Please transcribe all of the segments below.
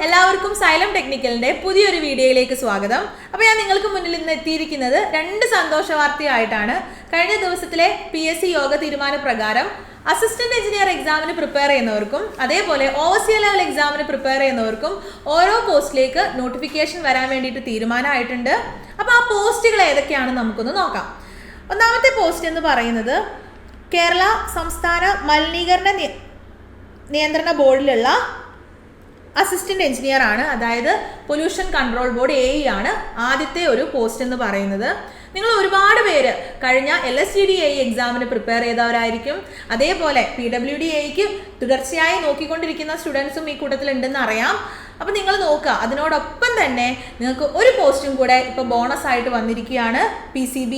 എല്ലാവർക്കും സൈലം ടെക്നിക്കലിന്റെ പുതിയൊരു വീഡിയോയിലേക്ക് സ്വാഗതം. അപ്പോൾ ഞാൻ നിങ്ങൾക്ക് മുന്നിൽ ഇന്ന് എത്തിയിരിക്കുന്നത് രണ്ട് സന്തോഷ വാർത്തയായിട്ടാണ്. കഴിഞ്ഞ ദിവസത്തിലെ PSC യോഗ തീരുമാനപ്രകാരം അസിസ്റ്റന്റ് എഞ്ചിനീയർ എക്സാമിന് പ്രിപ്പയർ ചെയ്യുന്നവർക്കും അതേപോലെ ഓവർസിയർ ലെവൽ എക്സാമിന് പ്രിപ്പയർ ചെയ്യുന്നവർക്കും ഓരോ പോസ്റ്റിലേക്ക് നോട്ടിഫിക്കേഷൻ വരാൻ വേണ്ടിയിട്ട് തീരുമാനമായിട്ടുണ്ട്. അപ്പോൾ ആ പോസ്റ്റുകൾ ഏതൊക്കെയാണെന്ന് നമുക്കൊന്ന് നോക്കാം. ഒന്നാമത്തെ പോസ്റ്റ് എന്ന് പറയുന്നത് കേരള സംസ്ഥാന മലിനീകരണ നിയന്ത്രണ ബോർഡിലുള്ള അസിസ്റ്റന്റ് എഞ്ചിനീയർ ആണ്. അതായത് പൊല്യൂഷൻ കൺട്രോൾ ബോർഡ് AE ആണ് ആദ്യത്തെ ഒരു പോസ്റ്റ് എന്ന് പറയുന്നത്. നിങ്ങൾ ഒരുപാട് പേര് കഴിഞ്ഞ LSTD AE എക്സാമിന് പ്രിപ്പയർ ചെയ്തവരായിരിക്കും. അതേപോലെ PWD AEക്ക് തുടർച്ചയായി നോക്കിക്കൊണ്ടിരിക്കുന്ന സ്റ്റുഡൻസും ഈ കൂട്ടത്തിൽ ഉണ്ടെന്ന് അറിയാം. അപ്പം നിങ്ങൾ നോക്കുക, അതിനോടൊപ്പം തന്നെ നിങ്ങൾക്ക് ഒരു പോസ്റ്റും കൂടെ ഇപ്പോൾ ബോണസ് ആയിട്ട് വന്നിരിക്കുകയാണ് PCB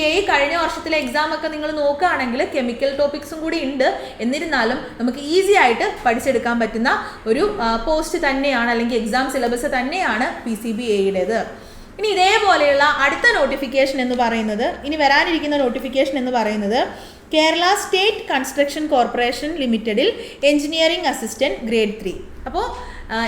AE. കഴിഞ്ഞ വർഷത്തിലെ എക്സാം ഒക്കെ നിങ്ങൾ നോക്കുകയാണെങ്കിൽ കെമിക്കൽ ടോപ്പിക്സും കൂടി ഉണ്ട്. എന്നിരുന്നാലും നമുക്ക് ഈസി ആയിട്ട് പഠിച്ചെടുക്കാൻ പറ്റുന്ന ഒരു പോസ്റ്റ് തന്നെയാണ്, അല്ലെങ്കിൽ എക്സാം സിലബസ് തന്നെയാണ് PCB AEയുടേത്. ഇനി ഇതേപോലെയുള്ള അടുത്ത നോട്ടിഫിക്കേഷൻ എന്ന് പറയുന്നത്, ഇനി വരാനിരിക്കുന്ന നോട്ടിഫിക്കേഷൻ എന്ന് പറയുന്നത് കേരള സ്റ്റേറ്റ് കൺസ്ട്രക്ഷൻ കോർപ്പറേഷൻ ലിമിറ്റഡിൽ എഞ്ചിനീയറിംഗ് അസിസ്റ്റന്റ് ഗ്രേഡ് 3. അപ്പോൾ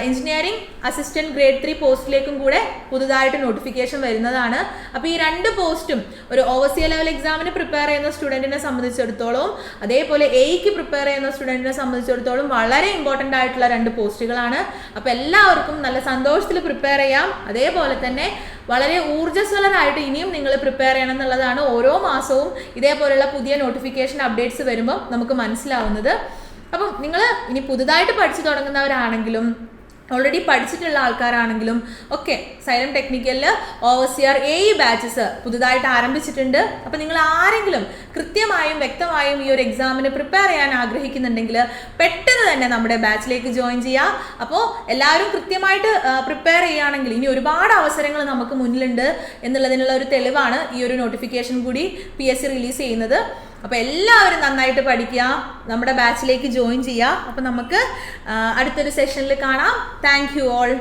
എഞ്ചിനീയറിംഗ് അസിസ്റ്റന്റ് ഗ്രേഡ് 3 പോസ്റ്റിലേക്കും കൂടെ പുതുതായിട്ട് നോട്ടിഫിക്കേഷൻ വരുന്നതാണ്. അപ്പോൾ ഈ രണ്ട് പോസ്റ്റും ഒരു ഓവർസിയർ ലെവൽ എക്സാമിന് പ്രിപ്പയർ ചെയ്യുന്ന സ്റ്റുഡൻറ്റിനെ സംബന്ധിച്ചിടത്തോളം അതേപോലെ AEക്ക് പ്രിപ്പയർ ചെയ്യുന്ന സ്റ്റുഡൻറ്റിനെ സംബന്ധിച്ചിടത്തോളം വളരെ ഇമ്പോർട്ടൻ്റ് ആയിട്ടുള്ള രണ്ട് പോസ്റ്റുകളാണ്. അപ്പോൾ എല്ലാവർക്കും നല്ല സന്തോഷത്തിൽ പ്രിപ്പയർ ചെയ്യാം. അതേപോലെ തന്നെ വളരെ ഊർജ്ജസ്വലരായിട്ട് ഇനിയും നിങ്ങൾ പ്രിപ്പയർ ചെയ്യണം എന്നുള്ളതാണ് ഓരോ മാസവും ഇതേപോലെയുള്ള പുതിയ നോട്ടിഫിക്കേഷൻ അപ്ഡേറ്റ്സ് വരുമ്പോൾ നമുക്ക് മനസ്സിലാവുന്നത്. അപ്പം നിങ്ങൾ ഇനി പുതുതായിട്ട് പഠിച്ചു തുടങ്ങുന്നവരാണെങ്കിലും ഓൾറെഡി പഠിച്ചിട്ടുള്ള ആൾക്കാരാണെങ്കിലും ഒക്കെ സൈലം ടെക്നിക്കലിൽ ഓവർസിയർ AE ബാച്ചസ് പുതുതായിട്ട് ആരംഭിച്ചിട്ടുണ്ട്. അപ്പോൾ നിങ്ങൾ ആരെങ്കിലും കൃത്യമായും വ്യക്തമായും ഈ ഒരു എക്സാമിന് പ്രിപ്പയർ ചെയ്യാൻ ആഗ്രഹിക്കുന്നുണ്ടെങ്കിൽ പെട്ടെന്ന് തന്നെ നമ്മുടെ ബാച്ചിലേക്ക് ജോയിൻ ചെയ്യുക. അപ്പോൾ എല്ലാവരും കൃത്യമായിട്ട് പ്രിപ്പയർ ചെയ്യുകയാണെങ്കിൽ ഇനി ഒരുപാട് അവസരങ്ങൾ നമുക്ക് മുന്നിലുണ്ട് എന്നുള്ളതിനുള്ള ഒരു തെളിവാണ് ഈ ഒരു നോട്ടിഫിക്കേഷൻ കൂടി PSC റിലീസ് ചെയ്യുന്നത്. അപ്പോൾ എല്ലാവരും നന്നായിട്ട് പഠിക്കുക, നമ്മുടെ ബാച്ചിലേക്ക് ജോയിൻ ചെയ്യുക. അപ്പോൾ നമുക്ക് അടുത്തൊരു സെഷനിൽ കാണാം. Thank you all.